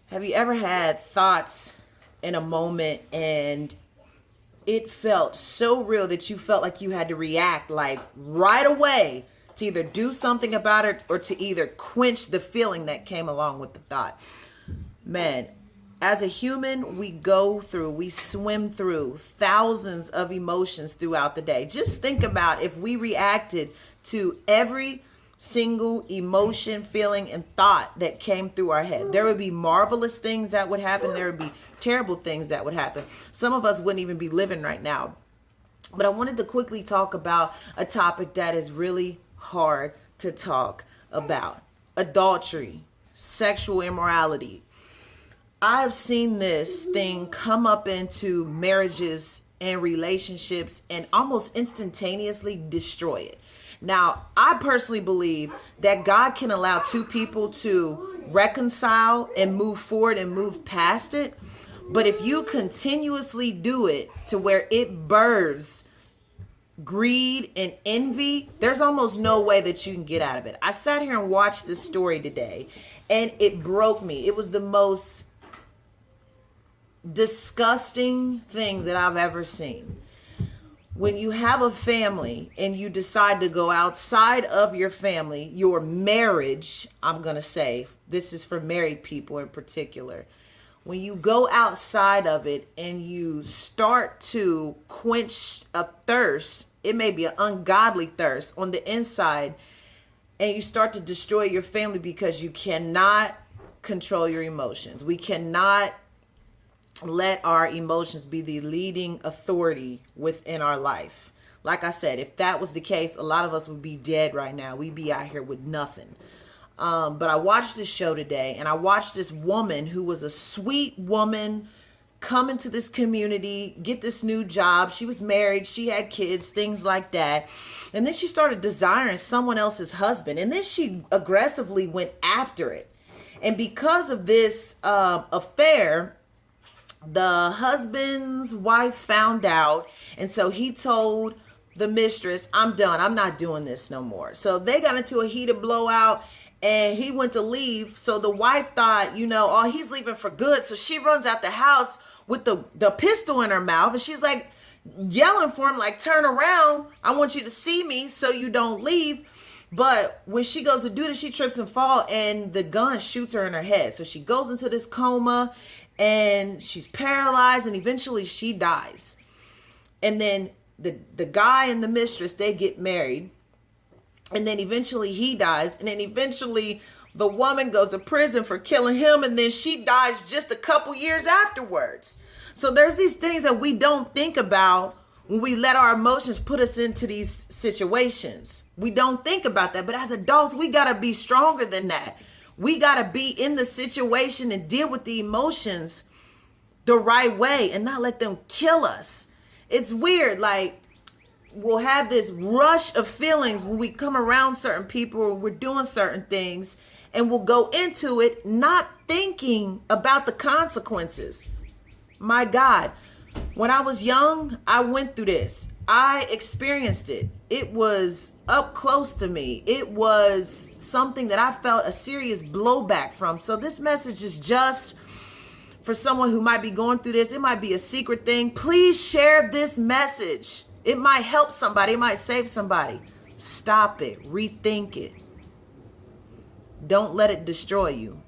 Have you ever had thoughts in a moment and it felt so real that you felt like you had to react like right away to either do something about it or to either quench the feeling that came along with the thought? Man, as a human, we swim through thousands of emotions throughout the day. Just think about if we reacted to every single emotion, feeling, and thought that came through our head. There would be marvelous things that would happen. There would be terrible things that would happen. Some of us wouldn't even be living right now. But I wanted to quickly talk about a topic that is really hard to talk about. Adultery, sexual immorality. I've seen this thing come up into marriages and relationships and almost instantaneously destroy it. Now, I personally believe that God can allow two people to reconcile and move forward and move past it. But if you continuously do it to where it births greed and envy, there's almost no way that you can get out of it. I sat here and watched this story today and it broke me. It was the most disgusting thing that I've ever seen. When you have a family and you decide to go outside of your family, your marriage, I'm going to say, this is for married people in particular. When you go outside of it and you start to quench a thirst, it may be an ungodly thirst on the inside, and you start to destroy your family because you cannot control your emotions. We cannot let our emotions be the leading authority within our life. Like I said, if that was the case, a lot of us would be dead right now. We'd be out here with nothing. But I watched this show today, and I watched this woman who was a sweet woman come into this community, get this new job. She was married, she had kids, things like that. And then she started desiring someone else's husband. And then she aggressively went after it. And because of this affair, the husband's wife found out, and so he told the mistress, I'm done. I'm not doing this no more. So they got into a heated blowout, and he went to leave. So the wife thought, oh, he's leaving for good. So she runs out the house with the pistol in her mouth, and she's like yelling for him, like, turn around. I want you to see me so you don't leave. But when she goes to do this, she trips and falls, and the gun shoots her in her head. So she goes into this coma, and she's paralyzed, and eventually she dies. And then the guy and the mistress, they get married. And then eventually he dies. And then eventually the woman goes to prison for killing him. And then she dies just a couple years afterwards. So there's these things that we don't think about when we let our emotions put us into these situations. We don't think about that. But as adults, we got to be stronger than that. We got to be in the situation and deal with the emotions the right way and not let them kill us. It's weird. Like, we'll have this rush of feelings when we come around certain people or we're doing certain things, and we'll go into it not thinking about the consequences. My God, when I was young, I went through this. I experienced it. It was up close to me. It was something that I felt a serious blowback from. So this message is just for someone who might be going through this. It might be a secret thing. Please share this message. It might help somebody. It might save somebody. Stop it. Rethink it. Don't let it destroy you.